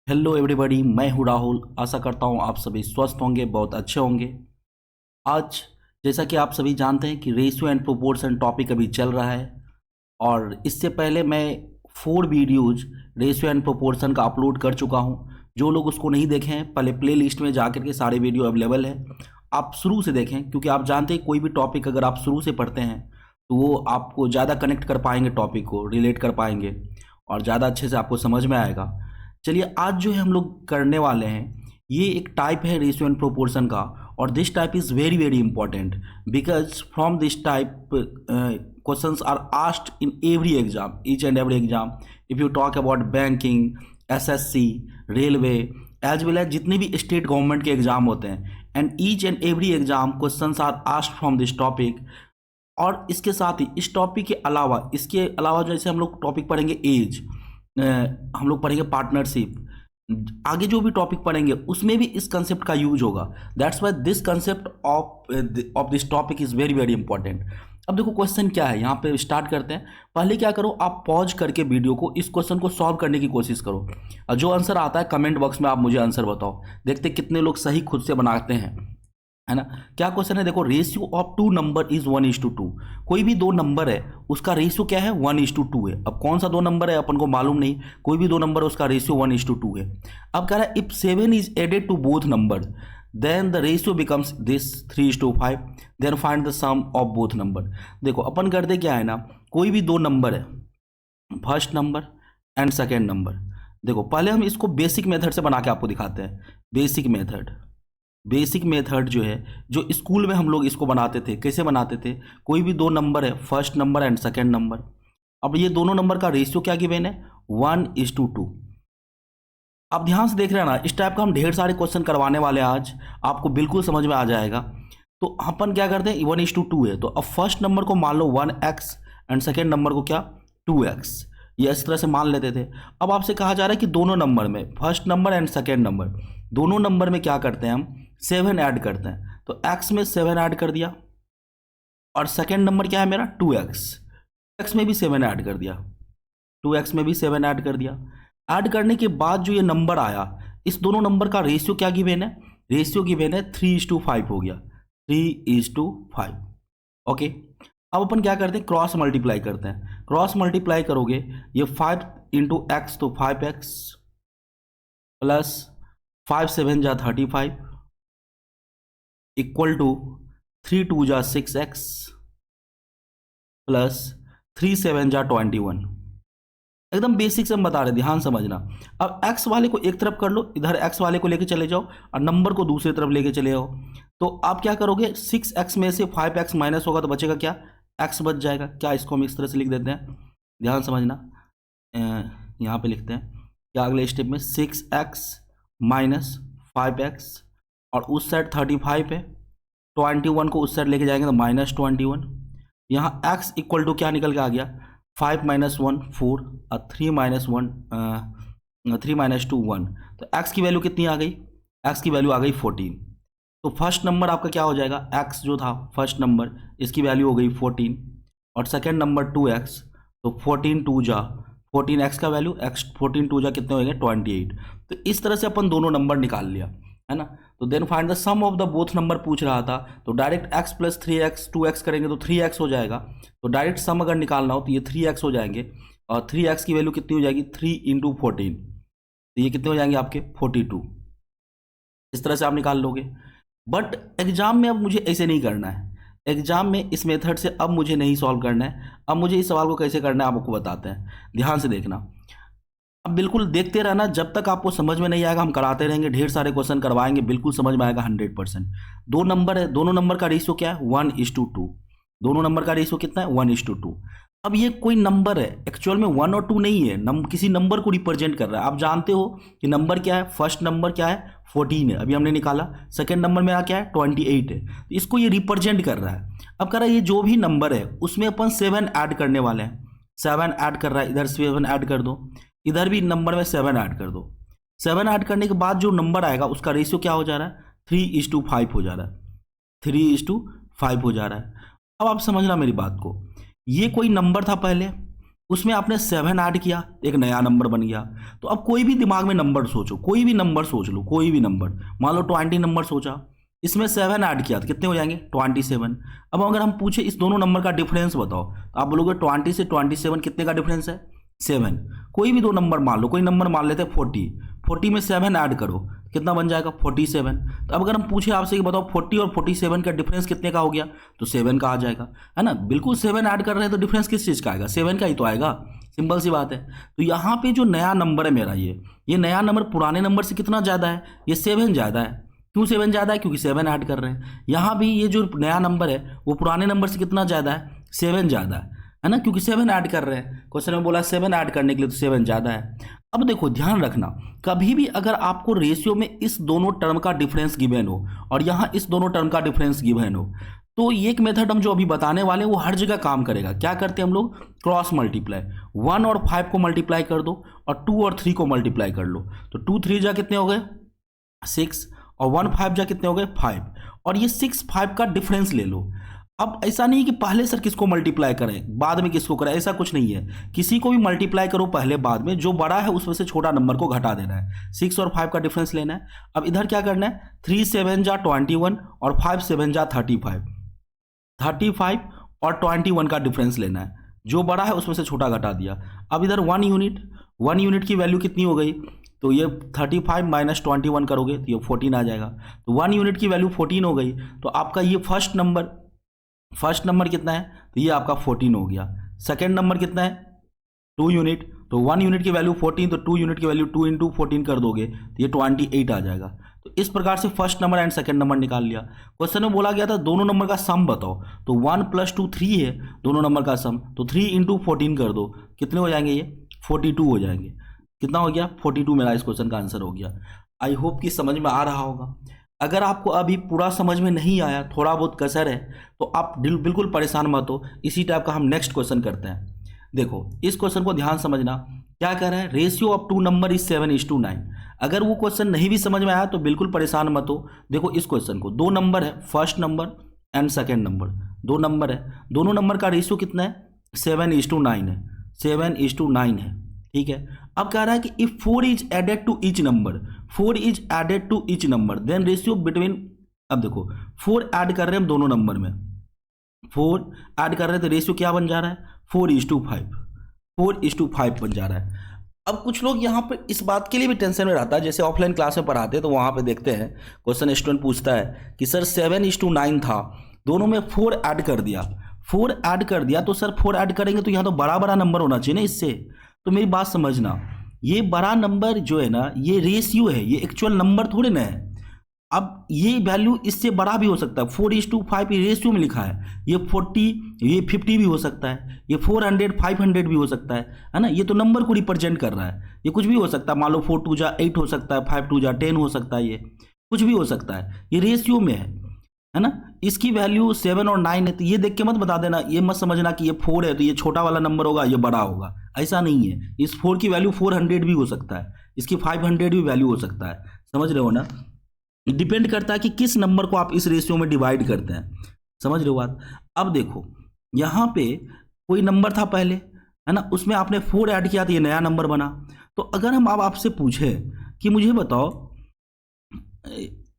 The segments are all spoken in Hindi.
हेलो एवरीबॉडी, मैं हूँ राहुल। आशा करता हूँ आप सभी स्वस्थ होंगे, बहुत अच्छे होंगे। आज जैसा कि आप सभी जानते हैं कि रेशियो एंड प्रोपोर्शन टॉपिक अभी चल रहा है, और इससे पहले मैं 4 वीडियोज रेशियो एंड प्रोपोर्शन का अपलोड कर चुका हूँ। जो लोग उसको नहीं देखे हैं, पहले प्ले लिस्ट में जाकर के सारे वीडियो अवेलेबल है, आप शुरू से देखें। क्योंकि आप जानते हैं कोई भी टॉपिक अगर आप शुरू से पढ़ते हैं तो वो आपको ज़्यादा कनेक्ट कर पाएंगे, टॉपिक को रिलेट कर पाएंगे और ज़्यादा अच्छे से आपको समझ में आएगा। चलिए, आज जो है हम लोग करने वाले हैं, ये एक टाइप है रेशियो एंड प्रोपोर्शन का, और this type is very very important because from this type questions are asked in every exam, each and every exam. If you talk about banking, SSC, railway, as well as जितने भी स्टेट गवर्नमेंट के एग्जाम होते हैं, and each and every exam questions are asked from this topic. और इसके साथ ही इस टॉपिक के अलावा, इसके अलावा जैसे हम लोग टॉपिक पढ़ेंगे एज, हम लोग पढ़ेंगे पार्टनरशिप, आगे जो भी टॉपिक पढ़ेंगे उसमें भी इस कंसेप्ट का यूज होगा। That's why this concept of this topic is very very important. अब देखो क्वेश्चन क्या है, यहाँ पे स्टार्ट करते हैं। पहले क्या करो, आप पॉज करके वीडियो को इस क्वेश्चन को सॉल्व करने की कोशिश करो, और जो आंसर आता है कमेंट बॉक्स में आप मुझे आंसर बताओ। देखते कितने लोग सही खुद से बनाते हैं, है ना। क्या क्वेश्चन है, देखो, रेशियो ऑफ 2 नंबर इज 1:2। कोई भी 2 नंबर है उसका रेशियो क्या है, 1:2 है। अब कौन सा 2 नंबर है अपन को मालूम नहीं, कोई भी 2 नंबर है उसका रेशियो 1:2 है। अब कह रहा है if 7 is added to both number then the ratio becomes this 3:5, then find the sum of both number. देखो अपन करते क्या है ना, कोई भी 2 नंबर है, first number and second number. देखो पहले हम इसको बेसिक मेथड से बना के आपको दिखाते हैं। बेसिक मेथड जो है, जो स्कूल में हम लोग इसको बनाते थे, कैसे बनाते थे, कोई भी 2 नंबर है, first number and second number. अब ये दोनों नंबर का रेशियो क्या गिवन है, 1:2। आप ध्यान से देख रहे हैं ना, इस टाइप का हम ढेर सारे क्वेश्चन करवाने वाले हैं आज, आपको बिल्कुल समझ में आ जाएगा। तो अपन क्या करते हैं, 1:2 है, तो अब फर्स्ट नंबर को मान लो 1x एंड सेकेंड नंबर को क्या, 2x। ये इस तरह से मान लेते थे। अब आपसे कहा जा रहा है कि दोनों नंबर में, first number and second number, दोनों नंबर में क्या करते हैं हम, 7 ऐड करते हैं। तो x में 7 ऐड कर दिया, और सेकेंड नंबर क्या है मेरा, 2x, x में भी 7 ऐड कर दिया, 2x में भी 7 ऐड कर दिया। ऐड करने के बाद जो ये नंबर आया, इस दोनों नंबर का रेशियो क्या गिवन है, रेशियो गिवन है 3:5 हो गया, 3:5। ओके, अब अपन क्या करते हैं, क्रॉस मल्टीप्लाई करते हैं। क्रॉस मल्टीप्लाई करोगे, ये 5 इंटू एक्स तो 5x प्लस 5 7 जा 35 इक्वल टू 3 2 जा 6x प्लस 3 7 जा 21। एकदम बेसिक से हम बता रहे, ध्यान समझना। अब x वाले को एक तरफ कर लो, इधर x वाले को लेके चले जाओ, और नंबर को दूसरी तरफ लेके चले जाओ। तो आप क्या करोगे, 6x में से 5x माइनस होगा तो बचेगा क्या, x बच जाएगा। क्या, इसको हम इस तरह से लिख देते हैं, ध्यान समझना। यहाँ पे लिखते हैं क्या, अगले स्टेप में 6x माइनस 5x, और उस साइड 35 है, 21 को उस साइड लेके जाएंगे तो -21। यहाँ x इक्वल टू क्या निकल के आ गया, 5 - 1 4, और 3 - 2 1। तो x की वैल्यू कितनी आ गई, x की वैल्यू आ गई 14। तो फर्स्ट नंबर आपका क्या हो जाएगा, x जो था फर्स्ट नंबर, इसकी वैल्यू हो गई 14, और सेकेंड नंबर 2x, तो 14 2 जा 14x का वैल्यू, x 14 2 जा कितने हो गए, 28। तो इस तरह से अपन दोनों नंबर निकाल लिया, है ना। तो then find the sum of the both number पूछ रहा था, तो direct x plus 3x 2x करेंगे तो 3x हो जाएगा। तो डायरेक्ट सम अगर निकालना हो तो ये 3x हो जाएंगे, और 3x की वैल्यू कितनी हो जाएगी, 3 × 14, तो ये कितने हो जाएंगे आपके 42। इस तरह से आप निकाल लोगे। बट एग्जाम में अब मुझे ऐसे नहीं करना है, एग्जाम में इस मेथड से अब मुझे नहीं सॉल्व करना है। अब मुझे इस सवाल को कैसे करना है आपको बताते हैं, ध्यान से देखना। अब बिल्कुल देखते रहना, जब तक आपको समझ में नहीं आएगा हम कराते रहेंगे, ढेर सारे क्वेश्चन करवाएंगे, बिल्कुल समझ में आएगा 100%। 2 नंबर है, दोनों नंबर का रेशियो क्या है, 1:2। दोनों नंबर का रेशियो कितना है, 1:2। अब ये कोई नंबर है, एक्चुअल में 1 और 2 नहीं है, किसी नंबर को रिप्रेजेंट कर रहा है। आप जानते हो कि नंबर क्या है, फर्स्ट नंबर क्या है, 14 है, अभी हमने निकाला। सेकेंड नंबर मेरा क्या है, 28 है, तो इसको ये रिप्रेजेंट कर रहा है। अब कह रहा है ये जो भी नंबर है उसमें अपन 7 ऐड करने वाले हैं, 7 ऐड कर रहा है, इधर 7 ऐड कर दो, इधर भी नंबर में 7 ऐड कर दो। 7 ऐड करने के बाद जो नंबर आएगा उसका रेशियो क्या हो जा रहा है, 3:5 हो जा रहा है, 3:5 हो जा रहा है। अब आप समझना मेरी बात को, ये कोई नंबर था पहले, उसमें आपने 7 ऐड किया, एक नया नंबर बन गया। तो अब कोई भी दिमाग में नंबर सोचो, कोई भी नंबर सोच लो, कोई भी नंबर, मान लो 20 नंबर सोचा, इसमें 7 ऐड किया तो कितने हो जाएंगे 27। अब अगर हम पूछे इस दोनों नंबर का डिफरेंस बताओ, तो आप बोलोगे 20 से 27 कितने का डिफरेंस है 7। कोई भी दो नंबर मान लो, कोई नंबर मान लेते हैं 40 में 7 ऐड करो कितना बन जाएगा 47। तो अब अगर हम पूछे आपसे कि बताओ 40 और 47 का डिफरेंस कितने का हो गया, तो 7 का आ जाएगा, है ना। बिल्कुल 7 ऐड कर रहे हैं तो डिफरेंस किस चीज़ का आएगा, 7 का ही तो आएगा, सिंपल सी बात है। तो यहाँ पे जो नया नंबर है मेरा, ये नया नंबर पुराने नंबर से कितना ज़्यादा है, ये 7 ज़्यादा है। क्यों 7 ज़्यादा है, क्योंकि 7 ऐड कर रहे हैं। यहाँ भी ये जो नया नंबर है वो पुराने नंबर से कितना ज़्यादा है, 7 ज़्यादा है ना, क्योंकि 7 ऐड कर रहे हैं। क्वेश्चन में बोला 7 ऐड करने के लिए, तो 7 ज़्यादा है। अब देखो ध्यान रखना, कभी भी अगर आपको रेशियो में इस दोनों टर्म का डिफरेंस गिवन हो और यहाँ इस दोनों टर्म का डिफरेंस गिवन हो, तो ये एक मेथड हम जो अभी बताने वाले हैं वो हर जगह काम करेगा। क्या करते हैं हम लोग, क्रॉस मल्टीप्लाई, 1 और 5 को मल्टीप्लाई कर दो और 2 और 3 को मल्टीप्लाई कर लो, तो 2 3 जा कितने हो गए 6 और 1 5 जा कितने हो गए 5, और ये 6 5 का डिफरेंस ले लो। अब ऐसा नहीं कि पहले सर किसको मल्टीप्लाई करें बाद में किसको करें, ऐसा कुछ नहीं है। किसी को भी मल्टीप्लाई करो पहले बाद में, जो बड़ा है उसमें से छोटा नंबर को घटा देना है। 6 और 5 का डिफरेंस लेना है। अब इधर क्या करना है, 3 7 जा 21 और 5 7 जा 35 और 21 का डिफरेंस लेना है। जो बड़ा है उसमें से छोटा घटा दिया। अब इधर 1 यूनिट की वैल्यू कितनी हो गई, तो ये 35 माइनस 21 करोगे तो ये 14 आ जाएगा। तो 1 यूनिट की वैल्यू 14 हो गई। तो आपका ये फर्स्ट नंबर कितना है, तो ये आपका 14 हो गया। सेकेंड नंबर कितना है 2 यूनिट, तो 1 यूनिट की वैल्यू 14, तो 2 यूनिट की वैल्यू 2 इंटू 14 कर दोगे तो ये 28 आ जाएगा। तो इस प्रकार से first number and second number निकाल लिया। क्वेश्चन में बोला गया था दोनों नंबर का सम बताओ, तो 1 + 2 3 है दोनों नंबर का सम, तो 3 इंटू 14 कर दो, कितने हो जाएंगे ये 42 हो जाएंगे। कितना हो गया 42 मेरा इस क्वेश्चन का आंसर हो गया। आई होप कि समझ में आ रहा होगा। अगर आपको अभी पूरा समझ में नहीं आया, थोड़ा बहुत कसर है, तो आप बिल्कुल परेशान मत हो। इसी टाइप का हम नेक्स्ट क्वेश्चन करते हैं। देखो इस क्वेश्चन को ध्यान समझना, क्या कह रहा है, रेशियो ऑफ 2 नंबर इज 7:9। अगर वो क्वेश्चन नहीं भी समझ में आया तो बिल्कुल परेशान मत हो। देखो इस क्वेश्चन को, 2 नंबर है, first number and second number, 2 number है, दोनों नंबर का रेशियो कितना है 7:9 है, 7:9 है, ठीक है। अब कह रहा है कि if 4 is added to each number, then ratio between, अब देखो 4 ऐड कर रहे हैं हम दोनों नंबर में, 4 ऐड कर रहे हैं तो रेशियो क्या बन जा रहा है 4:5 बन जा रहा है। अब कुछ लोग यहाँ पर इस बात के लिए भी टेंशन में रहता है, जैसे ऑफलाइन क्लास में पढ़ाते हैं तो वहाँ पे देखते हैं क्वेश्चन स्टूडेंट पूछता है कि सर 7:9 था, दोनों में 4 ऐड कर दिया, 4 ऐड कर दिया, तो सर 4 ऐड करेंगे तो यहाँ तो बड़ा नंबर होना चाहिए ना इससे। तो मेरी बात समझना, ये बड़ा नंबर जो है ना ये रेशियो है, ये एक्चुअल नंबर थोड़े ना है। अब ये वैल्यू इससे बड़ा भी हो सकता है, 4:5 ये रेशियो में लिखा है, ये 40 ये 50 भी हो सकता है, ये 400 500 भी हो सकता है ना। ये तो नंबर को रिप्रेजेंट कर रहा है, ये कुछ भी हो सकता है। मान लो 4 2 जा 8 हो सकता है, 5 2 जा 10 हो सकता है, ये कुछ भी हो सकता है, ये रेशियो में है ना। इसकी वैल्यू 7 और 9 है, तो ये देख के मत बता देना, ये मत समझना कि ये 4 है तो ये छोटा वाला नंबर होगा ये बड़ा होगा, ऐसा नहीं है। इस 4 की वैल्यू 400 भी हो सकता है, इसकी 500 भी वैल्यू हो सकता है, समझ रहे हो ना। डिपेंड करता है कि किस नंबर को आप इस रेशियो में डिवाइड करते हैं, समझ रहे हो बात। अब देखो यहाँ पे कोई नंबर था पहले, है ना, उसमें आपने 4 ऐड किया तो ये नया नंबर बना। तो अगर हम अब आपसे पूछें कि मुझे बताओ,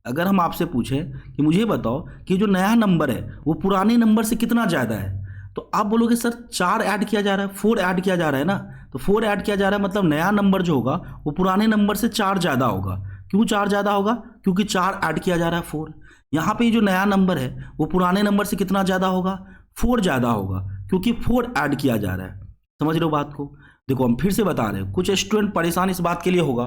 अगर हम आपसे पूछें कि मुझे बताओ कि जो नया नंबर है वो पुराने नंबर से कितना ज़्यादा है, तो आप बोलोगे सर 4 ऐड किया जा रहा है, 4 ऐड किया जा रहा है ना, तो 4 ऐड किया जा रहा है मतलब नया नंबर जो होगा वो पुराने नंबर से 4 ज़्यादा होगा। क्यों 4 ज़्यादा होगा, क्योंकि 4 ऐड किया जा रहा है 4। यहाँ पे जो नया नंबर है वो पुराने नंबर से कितना ज़्यादा होगा 4 ज़्यादा होगा, क्योंकि 4 ऐड किया जा रहा है। समझ रहे हो बात को। देखो हम फिर से बता रहे हैं, कुछ स्टूडेंट परेशान इस बात के लिए होगा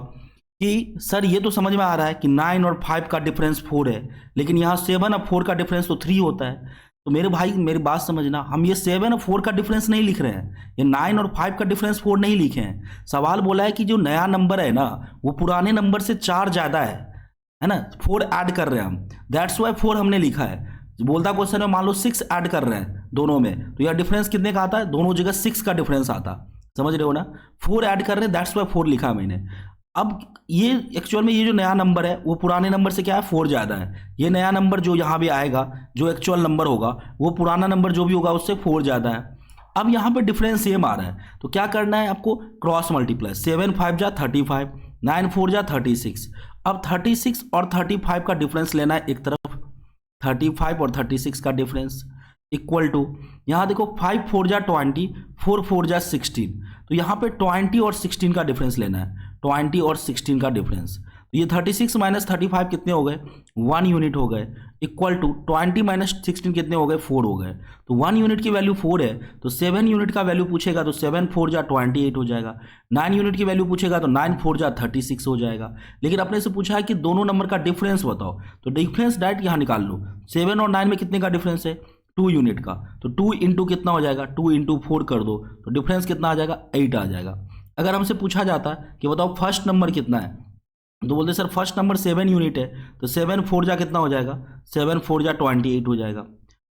कि सर ये तो समझ में आ रहा है कि 9 और 5 का डिफरेंस 4 है, लेकिन यहाँ 7 और 4 का डिफरेंस तो 3 होता है। तो मेरे भाई मेरी बात समझना, हम ये 7 और 4 का डिफरेंस नहीं लिख रहे हैं, ये 9 और 5 का डिफरेंस 4 नहीं लिखे हैं। सवाल बोला है कि जो नया नंबर है ना वो पुराने नंबर से 4 ज़्यादा है ना, 4 ऐड कर रहे हैं हम, दैट्स वाई 4 हमने लिखा है। बोलता क्वेश्चन में मान लो 6 ऐड कर रहे हैं दोनों में, तो यह डिफरेंस कितने का आता है, दोनों जगह 6 का डिफरेंस आता, समझ रहे हो ना। 4 ऐड कर रहे हैं, दैट्स वाई 4 लिखा है मैंने। अब ये एक्चुअल में ये जो नया नंबर है वो पुराने नंबर से क्या है 4 ज़्यादा है। ये नया नंबर जो यहाँ भी आएगा जो एक्चुअल नंबर होगा वो पुराना नंबर जो भी होगा उससे 4 ज़्यादा है। अब यहाँ पे डिफरेंस सेम आ रहा है, तो क्या करना है आपको, क्रॉस मल्टीप्लाई, 7 5 जा 35, 9 4 जा 36। अब 36 और 35 का डिफरेंस लेना है एक तरफ, 35 और 36 का डिफरेंस इक्वल टू, यहाँ देखो 5 4 जा 20, 4 4 जा 16, तो यहाँ पे 20 और 16 का डिफरेंस लेना है, 20 और 16 का डिफरेंस। तो ये 36 माइनस 35 कितने हो गए, 1 यूनिट हो गए, इक्वल टू 20 माइनस 16 कितने हो गए, 4 हो गए। तो 1 यूनिट की वैल्यू 4 है, तो 7 यूनिट का वैल्यू पूछेगा तो 7 4 जा 28 हो जाएगा। 9 यूनिट की वैल्यू पूछेगा तो 9 4 जा 36 हो जाएगा। लेकिन अपने से पूछा है कि दोनों नंबर का डिफरेंस बताओ, तो डिफरेंस डायरेक्ट यहाँ निकाल लो। 7 और 9 में कितने का डिफरेंस है, 2 यूनिट का, तो 2 इंटू कितना हो जाएगा, 2 इंटू 4 कर दो, तो डिफरेंस कितना आ जाएगा, 8 आ जाएगा। अगर हमसे पूछा जाता कि बताओ फर्स्ट नंबर कितना है, तो बोलते सर फर्स्ट नंबर 7 यूनिट है, तो 7 4 जा कितना हो जाएगा, 7 4 जा 28 हो जाएगा।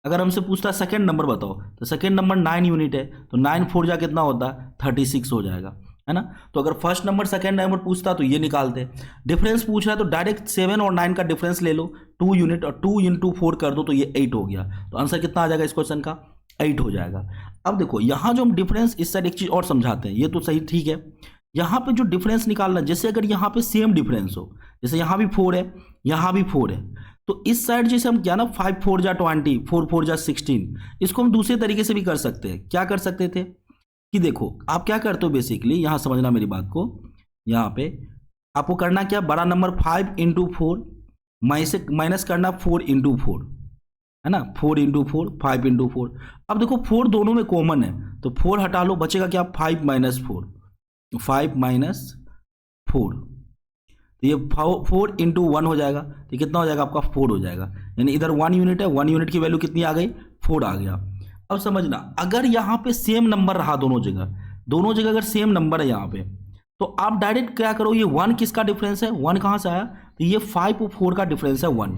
अगर हमसे पूछता सेकंड नंबर बताओ, तो सेकंड नंबर 9 यूनिट है, तो 9 4 जा कितना होता है, 36 हो जाएगा, है ना। तो अगर फर्स्ट नंबर सेकंड नंबर पूछता तो ये निकालते। डिफरेंस पूछ रहा है तो डायरेक्ट 7 और 9 का डिफरेंस ले लो, 2 यूनिट, और 2 इंटू 4 कर दो तो ये 8 हो गया। तो आंसर कितना आ जाएगा इस क्वेश्चन का, 8 हो जाएगा। अब देखो यहाँ जो हम डिफरेंस, इस साइड एक चीज़ और समझाते हैं, ये तो सही ठीक है। यहाँ पे जो डिफरेंस निकालना, जैसे अगर यहाँ पे सेम डिफरेंस हो, जैसे यहाँ भी 4 है, यहाँ भी 4 है, तो इस साइड जैसे हम क्या ना 5 4 जा 20, 4 4 जा 16, इसको हम दूसरे तरीके से भी कर सकते हैं। क्या कर सकते थे कि देखो आप क्या करते हो, बेसिकली यहाँ समझना मेरी बात को, यहाँ पे आपको करना क्या, बड़ा नंबर 5 इंटू 4 माइनस करना 4 इंटू 4, है ना, 4 इंटू 4, 5 इंटू 4। अब देखो 4 दोनों में कॉमन है, तो 4 हटा लो, बचेगा क्या, 5 माइनस 4, 5 माइनस 4, तो ये 4 इंटू 1 हो जाएगा, तो कितना हो जाएगा आपका, 4 हो जाएगा। यानी इधर 1 यूनिट है, 1 यूनिट की वैल्यू कितनी आ गई, 4 आ गया। अब समझना, अगर यहाँ पे सेम नंबर रहा दोनों जगह अगर सेम नंबर है यहाँ पे, तो आप डायरेक्ट क्या करो, ये 1 किसका डिफरेंस है, 1 कहाँ से आया, तो ये 5 और 4 का डिफरेंस है 1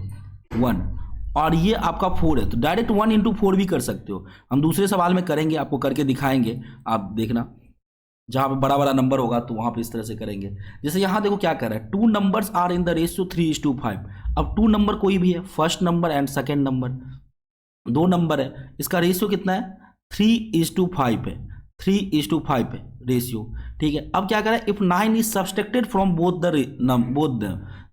और ये आपका 4 है, तो डायरेक्ट 1 इंटू 4 भी कर सकते हो। हम दूसरे सवाल में करेंगे, आपको करके दिखाएंगे, आप देखना, जहाँ पे बड़ा बड़ा नंबर होगा तो वहाँ पे इस तरह से करेंगे। जैसे यहाँ देखो क्या कर रहा है, 2 numbers are in the ratio 3:5। अब 2 नंबर कोई भी है, first number and second number, 2 number है, इसका रेशियो कितना है, 3:5 है, 3:5 है रेशियो, ठीक है। अब क्या करें, if 9 is subtracted from both the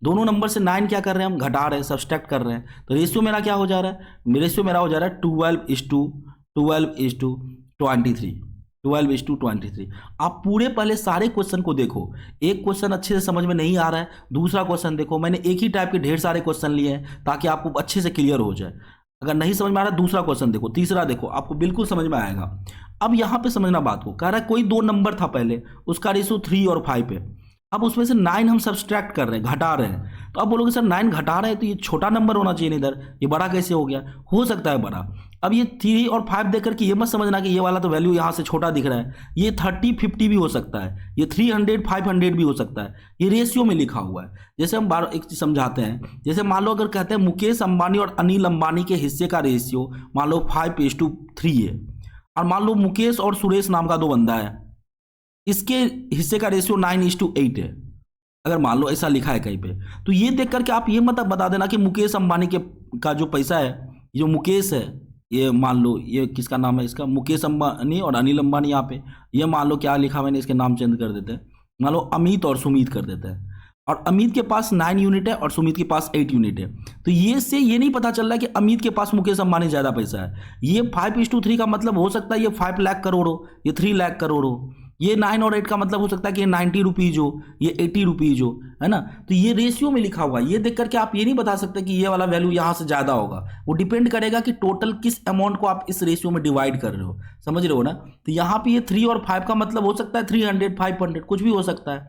दोनों नंबर से 9 क्या कर रहे हैं, हम घटा रहे हैं, सब्सट्रैक्ट कर रहे हैं, तो रेशियो मेरा क्या हो जा रहा है, रेशियो मेरा हो जा रहा है 12:23। आप पूरे पहले सारे क्वेश्चन को देखो, एक क्वेश्चन अच्छे से समझ में नहीं आ रहा है, दूसरा क्वेश्चन देखो, मैंने एक ही टाइप के ढेर सारे क्वेश्चन लिए हैं ताकि आपको अच्छे से क्लियर हो जाए। अगर नहीं समझ में आ रहा, दूसरा क्वेश्चन देखो, तीसरा देखो, आपको बिल्कुल समझ में आएगा। अब यहाँ पे समझना बात को, कह रहा है कोई 2 नंबर था पहले, उसका रेशियो 3 और 5 है, अब उसमें से 9 हम सब्सट्रैक्ट कर रहे हैं, घटा रहे हैं, तो अब बोलोगे सर 9 घटा रहे हैं तो ये छोटा नंबर होना चाहिए, इधर ये बड़ा कैसे हो गया, हो सकता है बड़ा। अब ये 3 और 5 देख करके ये मत समझना कि ये वाला तो वैल्यू यहाँ से छोटा दिख रहा है, ये 30 50 भी हो सकता है, ये 300 500 भी हो सकता है, ये रेशियो में लिखा हुआ है। जैसे हम एक चीज समझाते हैं, जैसे मान लो अगर कहते हैं मुकेश अंबानी और अनिल अंबानी के हिस्से का रेशियो मान लो 5:3 है, और मान लो मुकेश और सुरेश नाम का 2 बंदा है, इसके हिस्से का रेशियो 9:8 है, अगर मान लो ऐसा लिखा है कहीं पे, तो ये देख करके आप ये मत बता देना कि मुकेश अंबानी के का जो पैसा है, जो मुकेश है, ये मान लो ये किसका नाम है, इसका मुकेश अंबानी और अनिल अंबानी, यहाँ पे ये मान लो क्या लिखा, मैंने इसके नाम चेंज कर देते हैं, मान लो अमित और सुमित कर देते हैं, और अमित के पास 9 यूनिट है और सुमित के पास 8 यूनिट है, तो ये से ये नहीं पता चल रहा है कि अमित के पास मुकेश अंबानी ज़्यादा पैसा है। ये 5:3 का मतलब हो सकता है ये 5 लाख करोड़ हो, ये 3 लाख करोड़ हो, ये 9 और 8 का मतलब हो सकता है कि ये 90 रुपीज़ हो, ये 80 रुपीज़ हो, है ना। तो ये रेशियो में लिखा हुआ है, ये देख करके आप ये नहीं बता सकते कि ये वाला वैल्यू यहाँ से ज़्यादा होगा, वो डिपेंड करेगा कि टोटल किस अमाउंट को आप इस रेशियो में डिवाइड कर रहे हो, समझ रहे हो ना। तो यहाँ पे ये 3 और 5 का मतलब हो सकता है 300 500 कुछ भी हो सकता है,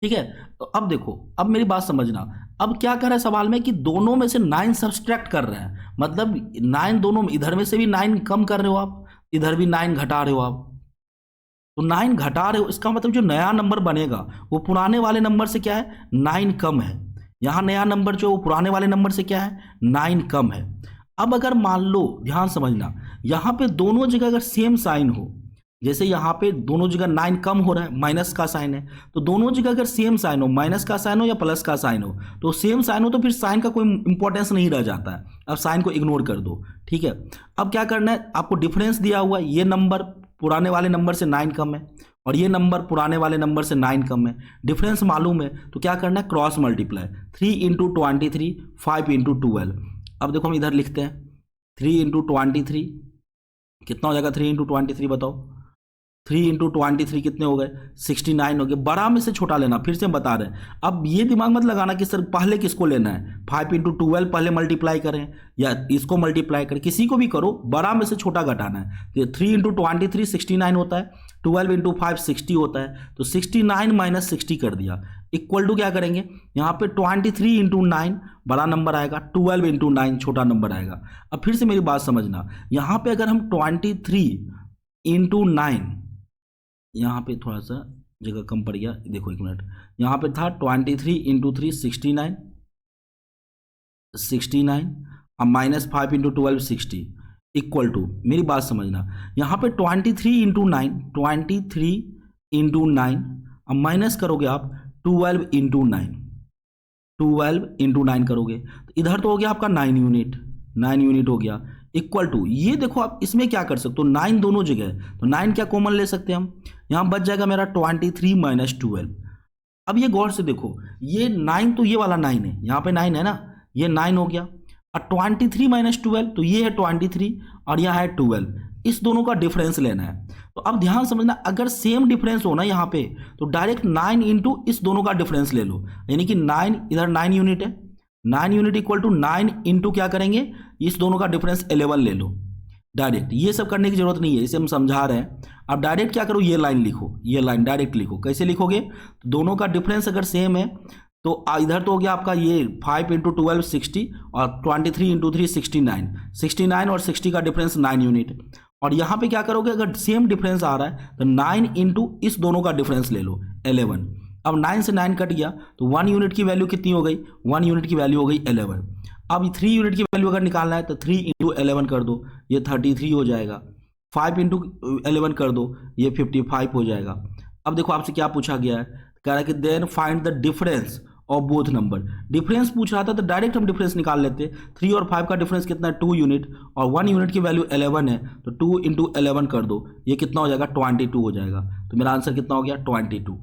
ठीक है। तो अब देखो, अब मेरी बात समझना, अब क्या कर रहा है सवाल में कि दोनों में से 9 सब्सट्रैक्ट कर रहे हैं, मतलब 9 दोनों में, इधर में से भी 9 कम कर रहे हो आप, इधर भी 9 घटा रहे हो आप, तो 9 घटा रहे हो, इसका मतलब जो नया नंबर बनेगा वो पुराने वाले नंबर से क्या है, 9 कम है। यहाँ नया नंबर जो वो पुराने वाले नंबर से क्या है, 9 कम है। अब अगर मान लो, ध्यान समझना, यहाँ पे दोनों जगह अगर सेम साइन हो, जैसे यहाँ पे दोनों जगह 9 कम हो रहा है, माइनस का साइन है, तो दोनों जगह अगर सेम साइन हो, माइनस का साइन हो या प्लस का साइन हो, तो सेम साइन हो तो फिर साइन का कोई इंपॉर्टेंस नहीं रह जाता है, अब साइन को इग्नोर कर दो, ठीक है। अब क्या करना है, आपको डिफरेंस दिया हुआ है, ये नंबर पुराने वाले नंबर से 9 कम है और ये नंबर पुराने वाले नंबर से 9 कम है, डिफरेंस मालूम है, तो क्या करना है, क्रॉस मल्टीप्लाई 3 इंटू 23, 5 इंटू 12। अब देखो हम इधर लिखते हैं 3 इंटू 23 कितना हो जाएगा, 3 इंटू 23 बताओ, 3 इंटू 23 कितने हो गए, 69 हो गए। बड़ा में से छोटा लेना, फिर से हम बता रहे हैं। अब ये दिमाग मत लगाना कि सर पहले किसको लेना है, 5 इंटू 12 पहले मल्टीप्लाई करें या इसको मल्टीप्लाई करें, किसी को भी करो, बड़ा में से छोटा घटाना है। तो 3 इंटू 23 69 होता है, 12 इंटू 5 60 होता है, तो 69 माइनस 60 कर दिया, इक्वल टू क्या करेंगे, यहाँ पे 23 इंटू 9 बड़ा नंबर आएगा, 12 इंटू 9 छोटा नंबर आएगा। अब फिर से मेरी बात समझना, यहाँ पे अगर हम 23 इंटू 9, यहाँ पे थोड़ा सा जगह कम पड़ गया, देखो एक मिनट, यहाँ पे था 23 इंटू 3 69 अब माइनस 5 इंटू 12 60 इक्वल टू, मेरी बात समझना, यहाँ पे 23 इंटू 9 23 इंटू 9 अब माइनस करोगे आप 12 इंटू 9 12 इंटू 9 करोगे तो इधर तो हो गया आपका 9 यूनिट हो गया, इक्वल टू, ये देखो आप इसमें क्या कर सकते हो, 9 दोनों जगह, तो 9 क्या कॉमन ले सकते हैं हम, यहाँ बच जाएगा मेरा 23 माइनस 12। अब ये गौर से देखो, ये 9 तो ये वाला 9 है, यहाँ पे 9 है ना, ये 9 हो गया, और 23 माइनस 12 तो ये है 23 और यहाँ है 12, इस दोनों का डिफरेंस लेना है। तो अब ध्यान समझना, अगर सेम डिफरेंस हो ना यहाँ पे, तो डायरेक्ट 9 इंटू इस दोनों का डिफरेंस ले लो, यानी कि 9 इधर 9 यूनिट है, 9 यूनिट इक्वल टू 9 इंटू क्या करेंगे, इस दोनों का डिफरेंस 11 ले लो डायरेक्ट, ये सब करने की जरूरत नहीं है, इसे हम समझा रहे हैं। अब डायरेक्ट क्या करो, ये लाइन लिखो, ये लाइन डायरेक्ट लिखो, कैसे लिखोगे, तो दोनों का डिफरेंस अगर सेम है तो इधर तो हो गया आपका ये 5 इंटू 12 60 और 23 इंटू 3 69 और 60 का डिफरेंस 9 यूनिट, और यहाँ पे क्या करोगे, अगर सेम डिफरेंस आ रहा है तो 9 इंटू इस दोनों का डिफरेंस ले लो 11। अब 9 से 9 कट गया तो 1 यूनिट की वैल्यू कितनी हो गई, 1 यूनिट की वैल्यू हो गई 11। अब 3 यूनिट की वैल्यू अगर निकालना है तो 3 इंटू 11 कर दो, ये 33 हो जाएगा, 5 इंटू 11 कर दो, ये 55 हो जाएगा। अब देखो आपसे क्या पूछा गया है, कह रहा है कि then find the difference of both number, difference पूछ रहा था तो डायरेक्ट हम डिफरेंस निकाल लेते, 3 और 5 का डिफरेंस कितना है, 2 यूनिट, और 1 यूनिट की वैल्यू 11 है, तो 2 इंटू 11 कर दो, ये कितना हो जाएगा, 22 हो जाएगा। तो मेरा आंसर कितना हो गया, 22,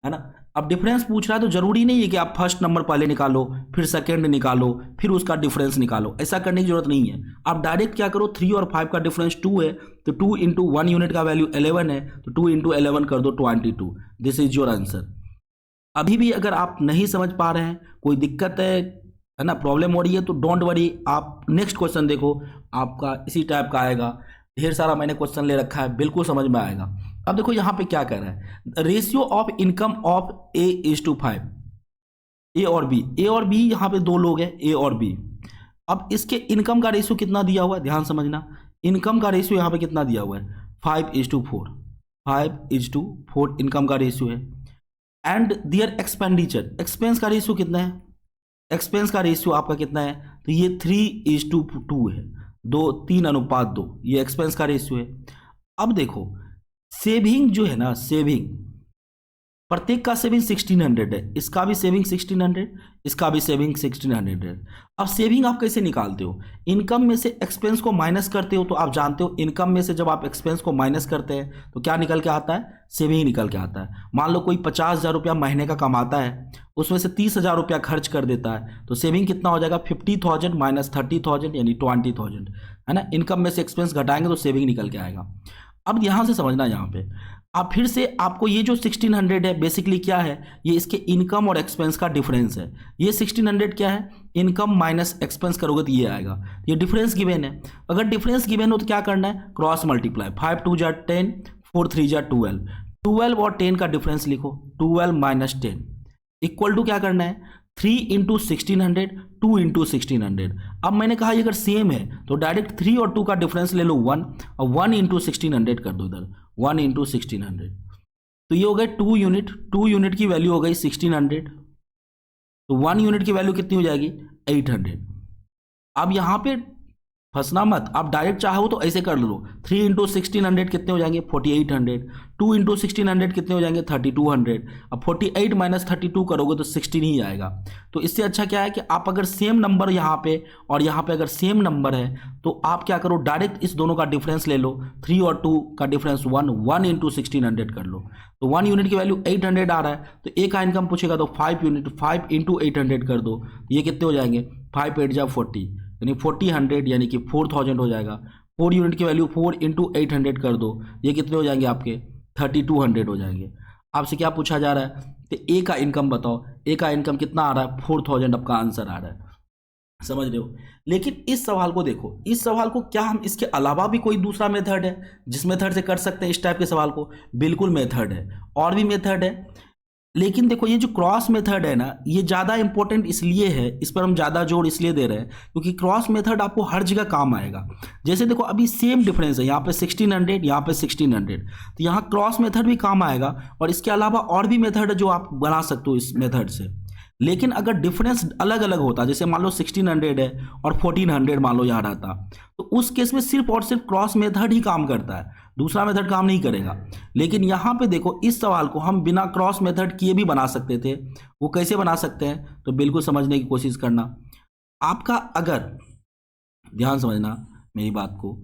है ना। अब डिफरेंस पूछ रहा है तो जरूरी नहीं है कि आप फर्स्ट नंबर पहले निकालो, फिर सेकंड निकालो, फिर उसका डिफरेंस निकालो, ऐसा करने की जरूरत नहीं है। आप डायरेक्ट क्या करो, 3 और 5 का डिफरेंस 2 है, तो 2 इंटू 1 यूनिट का वैल्यू 11 है, तो 2 इंटू 11 कर दो, 22। This is your answer. अभी भी अगर आप नहीं समझ पा रहे हैं, कोई दिक्कत है ना, प्रॉब्लम हो रही है, तो डोंट वरी, आप नेक्स्ट क्वेश्चन देखो, आपका इसी टाइप का आएगा, ढेर सारा मैंने क्वेश्चन ले रखा है, बिल्कुल समझ में आएगा। अब देखो यहाँ पे क्या कह रहा है, ratio of income of A:5, ए और बी, यहाँ पे 2 लोग हैं, ए और बी। अब इसके इनकम का रेशियो कितना दिया हुआ है, ध्यान समझना, इनकम का रेशियो यहाँ पे कितना दिया हुआ है, 5:4, 5:4 इनकम का रेशियो है। एंड दियर एक्सपेंडिचर, एक्सपेंस का रेशियो कितना है, एक्सपेंस का रेशियो आपका कितना है, तो ये 3:2 है, 3:2, ये एक्सपेंस का रेशियो है। अब देखो सेविंग जो है ना, सेविंग प्रत्येक का सेविंग 1600 है, इसका भी सेविंग 1600, इसका भी सेविंग 1600 है। अब सेविंग आप कैसे निकालते हो, इनकम में से एक्सपेंस को माइनस करते हो, तो आप जानते हो इनकम में से जब आप एक्सपेंस को माइनस करते हैं तो क्या निकल के आता है, सेविंग निकल के आता है। मान लो कोई 50,000 रुपया महीने का कमाता है, उसमें से 30,000 रुपया खर्च कर देता है, तो सेविंग कितना हो जाएगा, 50,000 माइनस 30,000 यानी 20,000, है ना। इनकम में से एक्सपेंस घटाएंगे तो सेविंग निकल के आएगा। अब यहाँ से समझना, यहाँ पे आप फिर से आपको ये जो 1600 है बेसिकली क्या है, ये इसके इनकम और एक्सपेंस का डिफरेंस है। ये 1600 क्या है, इनकम माइनस एक्सपेंस करोगे तो ये आएगा, ये डिफरेंस गिवन है। अगर डिफरेंस गिवन हो तो क्या करना है, क्रॉस मल्टीप्लाई, 5 2 जा 10, 4 3 जा 12, 12 और 10 का डिफरेंस लिखो, 12 माइनस 10 इक्वल टू क्या करना है, 3 इंटू 1600, 2 इंटू 1600। अब मैंने कहा ये अगर सेम है तो डायरेक्ट 3 और 2 का डिफरेंस ले लो 1, और 1 इंटू 1600 कर दो इधर, 1 इंटू 1600, तो ये हो गए 2 यूनिट, 2 यूनिट की वैल्यू हो गई 1600, तो 1 यूनिट की वैल्यू कितनी हो जाएगी, 800। अब यहाँ पे फंसना मत, आप डायरेक्ट चाहो तो ऐसे कर लो, 3 इंटू 1600 कितने हो जाएंगे 4800, 2 इंटू 1600 कितने हो जाएंगे 3200। अब 48 माइनस 32 करोगे तो 16 ही आएगा। तो इससे अच्छा क्या है कि आप अगर सेम नंबर यहाँ पे और यहाँ पे अगर सेम नंबर है तो आप क्या करो, डायरेक्ट इस दोनों का डिफरेंस ले लो, 3 और 2 का डिफरेंस 1 इंटू 1600 कर लो। तो 1 यूनिट की वैल्यू 800 आ रहा है, तो ए का इनकम पूछेगा तो 5 यूनिट, 5 इंटू 800 कर दो, ये कितने हो जाएंगे 5 8 जा 40, यानी 4000 यानी कि 4000 हो जाएगा। 4 यूनिट की वैल्यू 4 इंटू 800 कर दो, ये कितने हो जाएंगे आपके 3200 हो जाएंगे। आपसे क्या पूछा जा रहा है, तो ए का इनकम बताओ, ए का इनकम कितना आ रहा है 4000 आपका आंसर आ रहा है, समझ रहे हो। लेकिन इस सवाल को देखो, इस सवाल को क्या हम इसके अलावा भी कोई दूसरा मेथड है जिस मेथड से कर सकते हैं इस टाइप के सवाल को, बिल्कुल मेथड है, और भी मेथड है। लेकिन देखो ये जो क्रॉस मेथड है ना, ये ज़्यादा इंपॉर्टेंट इसलिए है, इस पर हम ज़्यादा जोर इसलिए दे रहे हैं क्योंकि क्रॉस मेथड आपको हर जगह काम आएगा। जैसे देखो अभी सेम डिफरेंस है, यहाँ पे 1600, यहाँ पे 1600, तो यहाँ क्रॉस मेथड भी काम आएगा, और इसके अलावा और भी मेथड है जो आप बना सकते हो इस मेथड से। लेकिन अगर डिफरेंस अलग अलग होता, जैसे मान लो 1600 है और 1400 मान लो यहाँ रहता, तो उस केस में सिर्फ और सिर्फ क्रॉस मेथड ही काम करता है, दूसरा मेथड काम नहीं करेगा। लेकिन यहाँ पे देखो इस सवाल को हम बिना क्रॉस मेथड किए भी बना सकते थे। वो कैसे बना सकते हैं, तो बिल्कुल समझने की कोशिश करना। आपका अगर ध्यान समझना मेरी बात को,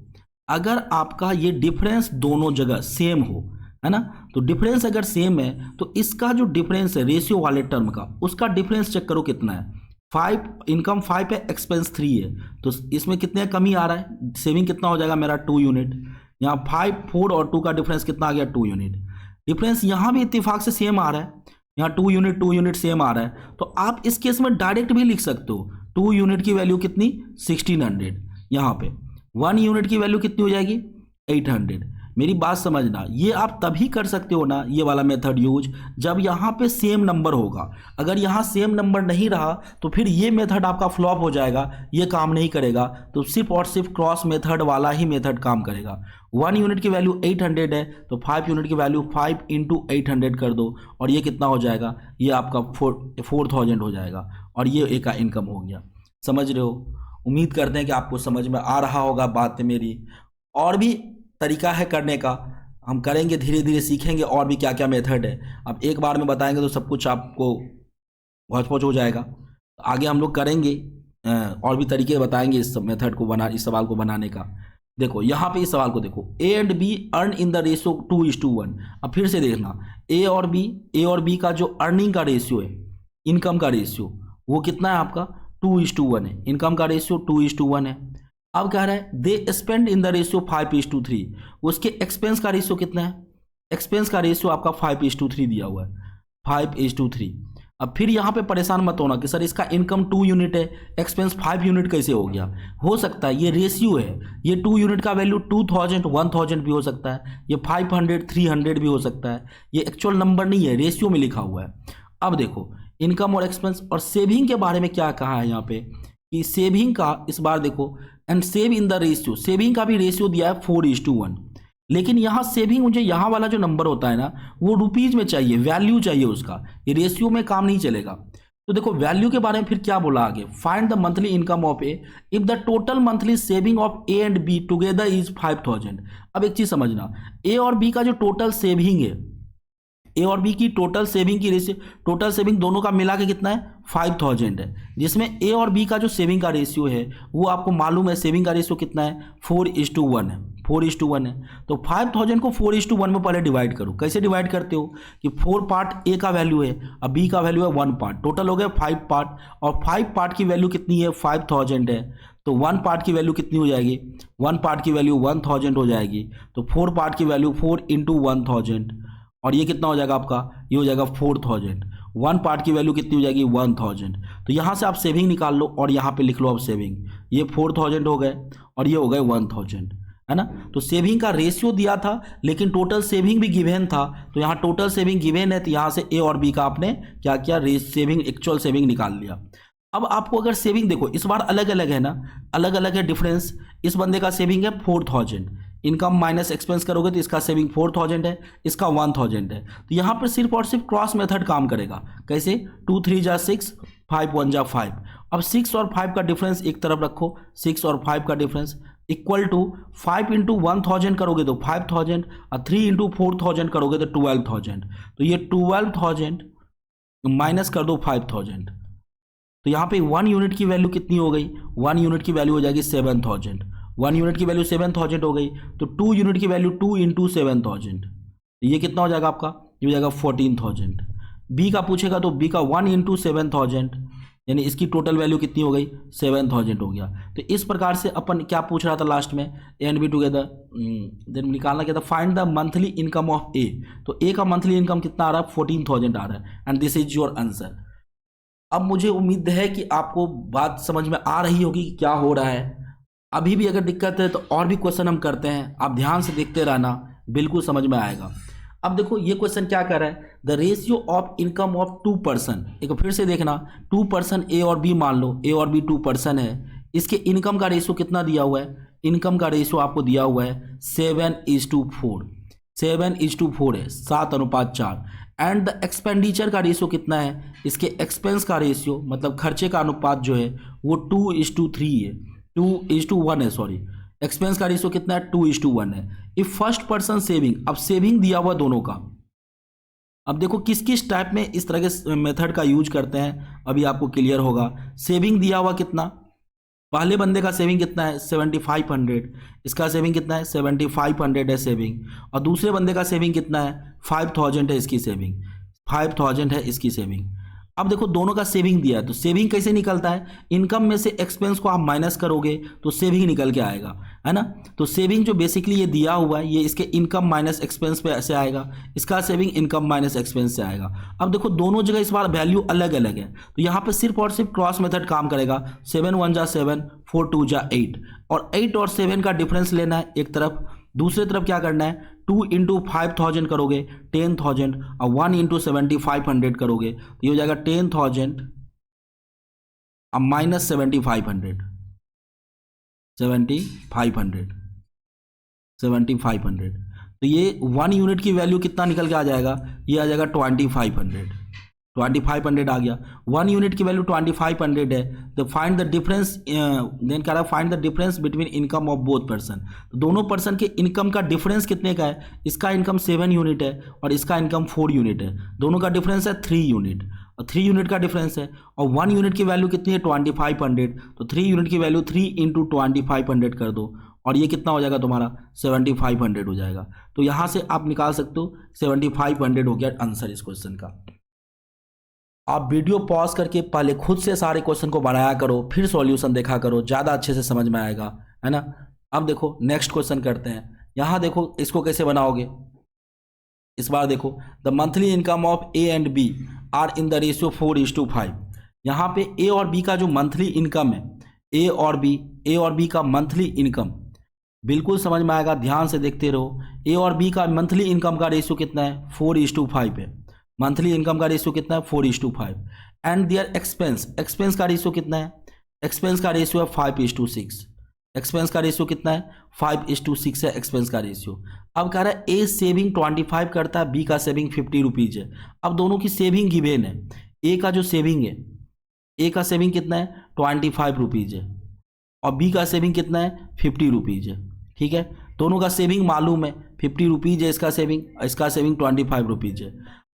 अगर आपका ये डिफरेंस दोनों जगह सेम हो, है ना, तो डिफरेंस अगर सेम है तो इसका जो डिफरेंस है रेशियो वाले टर्म का, उसका डिफरेंस चेक करो कितना है। 5 इनकम 5 है, एक्सपेंस 3 है, तो इसमें कितने कमी आ रहा है, सेविंग कितना हो जाएगा मेरा 2 यूनिट। यहाँ 5 4 और 2 का डिफरेंस कितना आ गया 2 यूनिट। डिफरेंस यहाँ भी इत्तेफाक से सेम आ रहा है, यहाँ 2 यूनिट सेम आ रहा है, तो आप इस केस में डायरेक्ट भी लिख सकते हो 2 यूनिट की वैल्यू कितनी 1600, यहाँ पे 1 यूनिट की वैल्यू कितनी हो जाएगी 800। मेरी बात समझना, ये आप तभी कर सकते हो ना ये वाला मेथड यूज, जब यहाँ पे सेम नंबर होगा। अगर यहाँ सेम नंबर नहीं रहा तो फिर ये मेथड आपका फ्लॉप हो जाएगा, ये काम नहीं करेगा, तो सिर्फ और सिर्फ क्रॉस मेथड वाला ही मेथड काम करेगा। 1 यूनिट की वैल्यू 800 है, तो 5 यूनिट की वैल्यू 5 इंटू 800 कर दो, और ये कितना हो जाएगा, ये आपका 4000 हो जाएगा, और ये एक का इनकम हो गया। समझ रहे हो, उम्मीद करते हैं कि आपको समझ में आ रहा होगा बात मेरी। और भी तरीका है करने का, हम करेंगे, धीरे धीरे सीखेंगे और भी क्या क्या मेथड है। अब एक बार में बताएंगे तो सब कुछ आपको बहुत हो जाएगा, आगे हम लोग करेंगे और भी तरीके बताएंगे इस मेथड को इस सवाल को बनाने का। देखो यहाँ पे इस सवाल को देखो, ए and be earn in the ratio 2:1। अब फिर से देखना, ए और बी का जो अर्निंग का रेशियो है, इनकम का रेशियो, वो कितना है आपका 2:1 है, इनकम का रेशियो 2:1 है। अब कह रहा है they spend in the ratio 5:3, उसके एक्सपेंस का रेशियो कितना है, एक्सपेंस का रेशियो आपका 5:3 दिया हुआ है, 5:3। अब फिर यहाँ पे परेशान मत होना कि सर इसका इनकम 2 यूनिट है, एक्सपेंस 5 यूनिट कैसे हो गया। हो सकता है ये रेशियो है, ये 2 यूनिट का वैल्यू 2000 1000 भी हो सकता है, ये 500 300 भी हो सकता है, ये एक्चुअल नंबर नहीं है, रेशियो में लिखा हुआ है। अब देखो इनकम और एक्सपेंस और सेविंग के बारे में क्या कहा है यहाँ पे, कि सेविंग का इस बार देखो, and save in the ratio, saving का भी रेशियो दिया है 4:1। लेकिन यहाँ सेविंग, मुझे यहाँ वाला जो नंबर होता है ना वो रुपीज़ में चाहिए, वैल्यू चाहिए उसका, ये रेशियो में काम नहीं चलेगा। तो देखो वैल्यू के बारे में फिर क्या बोला आगे, find the monthly income of A if the total monthly saving of A and B together is 5000। अब एक चीज़ समझना, ए और बी का जो टोटल सेविंग है, ए और बी की टोटल सेविंग की रेशियो, टोटल सेविंग दोनों का मिला के कितना है 5000 है, जिसमें ए और बी का जो सेविंग का रेशियो है वो आपको मालूम है, सेविंग का रेशियो कितना है 4:1 है, 4:1 है। तो 5000 को 4:1 में पहले डिवाइड करो। कैसे डिवाइड करते हो कि 4 पार्ट ए का वैल्यू है, अब बी का वैल्यू है 1 पार्ट, टोटल हो गया 5 पार्ट, और 5 पार्ट की वैल्यू कितनी है 5000 है, तो 1 पार्ट की वैल्यू कितनी हो जाएगी, 1 पार्ट की वैल्यू 1000 हो जाएगी, तो 4 पार्ट की वैल्यू 4 इंटू 1000, और ये कितना हो जाएगा आपका, ये हो जाएगा 4000। 1 पार्ट की वैल्यू कितनी हो जाएगी 1000। तो यहाँ से आप सेविंग निकाल लो और यहाँ पे लिख लो अब सेविंग, ये 4000 हो गए और ये हो गए 1000, है ना। तो सेविंग का रेशियो दिया था लेकिन टोटल सेविंग भी गिवन था, तो यहाँ टोटल सेविंग गिवन है, तो यहाँ से ए और बी का आपने क्या किया, सेविंग एक्चुअल सेविंग निकाल लिया। अब आपको अगर सेविंग देखो इस बार अलग अलग है ना, अलग अलग है डिफरेंस। इस बंदे का सेविंग है 4000, इनकम माइनस एक्सपेंस करोगे तो इसका सेविंग 4000 है, इसका 1000 है। तो यहाँ पर सिर्फ और सिर्फ क्रॉस मेथड काम करेगा। कैसे, 2 3 जा 6, 5 1 जा 5। अब 6 और 5 का डिफरेंस एक तरफ रखो, 6 और 5 का डिफरेंस इक्वल टू 5 इंटू 1000 करोगे तो 5000 और 3 इंटू 4000 करोगे तो 12000। तो ये 12000 माइनस कर दो 5000, तो यहाँ पे 1 यूनिट की वैल्यू कितनी हो गई, 1 यूनिट की वैल्यू हो जाएगी 7000। 1 यूनिट की वैल्यू 7000 हो गई, तो 2 यूनिट की वैल्यू 2 इंटू 7000, तो ये कितना हो जाएगा आपका, ये हो जाएगा 14000। बी का पूछेगा तो बी का 1 इंटू 7000, यानी इसकी टोटल वैल्यू कितनी हो गई, 7000 हो गया। तो इस प्रकार से अपन क्या पूछ रहा था लास्ट में, A and B together, then निकालना क्या था, find the monthly income of A. तो ए का मंथली इनकम कितना आ रहा है, 14000 आ रहा है, and this is your answer. अब मुझे उम्मीद है कि आपको बात समझ में आ रही होगी कि क्या हो रहा है। अभी भी अगर दिक्कत है तो और भी क्वेश्चन हम करते हैं, आप ध्यान से देखते रहना, बिल्कुल समझ में आएगा। अब देखो ये क्वेश्चन क्या कर रहा है, the ratio of income of 2 person. एक फिर से देखना, 2 पर्सन ए और बी मान लो, ए और बी 2 पर्सन है, इसके इनकम का रेशियो कितना दिया हुआ है, इनकम का रेशियो आपको दिया हुआ है 7:4, 7:4 है, 7:4। एंड द एक्सपेंडिचर का रेशियो कितना है, इसके एक्सपेंस का रेशियो मतलब खर्चे का अनुपात जो है वो 2:3 है, 2:1 है, सॉरी, एक्सपेंस का रेशियो कितना है, 2:1 है। इफ फर्स्ट पर्सन सेविंग, अब सेविंग दिया हुआ दोनों का, अब देखो किस किस टाइप में इस तरह के मेथड का यूज करते हैं, अभी आपको क्लियर होगा। सेविंग दिया हुआ कितना, पहले बंदे का सेविंग कितना है 7500, इसका सेविंग कितना है 7500 है सेविंग, और दूसरे बंदे का सेविंग कितना है 5000 है, इसकी सेविंग 5000 है इसकी सेविंग। अब देखो दोनों का सेविंग दिया है, तो सेविंग कैसे निकलता है, इनकम में से एक्सपेंस को आप माइनस करोगे तो सेविंग निकल के आएगा, है ना। तो सेविंग जो बेसिकली ये दिया हुआ है, ये इसके इनकम माइनस एक्सपेंस पे ऐसे आएगा, इसका सेविंग इनकम माइनस एक्सपेंस से आएगा। अब देखो दोनों जगह इस बार वैल्यू अलग अलग है, तो यहाँ पे सिर्फ और सिर्फ क्रॉस मेथड काम करेगा। 7 1 जा 7, 4 2 जा 8, और 8 और 7 का डिफरेंस लेना है एक तरफ, दूसरी तरफ क्या करना है, 2 इंटू 5000 करोगे 10000, और 1 इंटू 7500 करोगे तो ये हो जाएगा 10000 और माइनस 7500, 7500। तो ये 1 यूनिट की वैल्यू कितना निकल के आ जाएगा, ये आ जाएगा 2500, 2500 आ गया। 1 यूनिट की वैल्यू 2500 है, तो फाइंड द डिफरेंस, देन कह रहा है find the difference between income of both person. तो दोनों पर्सन के इनकम का डिफरेंस कितने का है, इसका इनकम 7 यूनिट है और इसका इनकम 4 यूनिट है, दोनों का डिफरेंस है 3 यूनिट, और 3 यूनिट का डिफरेंस है, और 1 यूनिट की वैल्यू कितनी है 2500, तो 3 यूनिट की वैल्यू 3 इंटू 2500 कर दो, और ये कितना हो जाएगा तुम्हारा 7500 हो जाएगा। तो यहाँ से आप निकाल सकते हो 7500 हो गया आंसर इस क्वेश्चन का। आप वीडियो पॉज करके पहले खुद से सारे क्वेश्चन को बनाया करो, फिर सॉल्यूशन देखा करो, ज़्यादा अच्छे से समझ में आएगा, है ना। अब देखो नेक्स्ट क्वेश्चन करते हैं। यहाँ देखो इसको कैसे बनाओगे, इस बार देखो, the monthly income of A and B are in the ratio 4:5। यहाँ पे ए और बी का जो मंथली इनकम है, ए और बी का मंथली इनकम बिल्कुल समझ में आएगा, ध्यान से देखते रहो। ए और बी का मंथली इनकम का रेशियो कितना है 4:5 है, मंथली इनकम का रेशियो कितना है 4:5। एंड देयर एक्सपेंस का रेशियो कितना है, एक्सपेंस का रेशियो है 5:6, एक्सपेंस का रेशियो कितना है 5:6 है एक्सपेंस का रेशियो। अब कह रहा है ए सेविंग 25 करता है, बी का सेविंग 50 रुपीज़ है। अब दोनों की सेविंग गिवन है, ए का जो सेविंग है, ए का सेविंग कितना है 25 रुपीज़ है, और बी का सेविंग कितना है 50 रुपीज़ है, ठीक है। दोनों का सेविंग मालूम है, 50 रुपीज़ है इसका सेविंग 25 रुपीज़ है।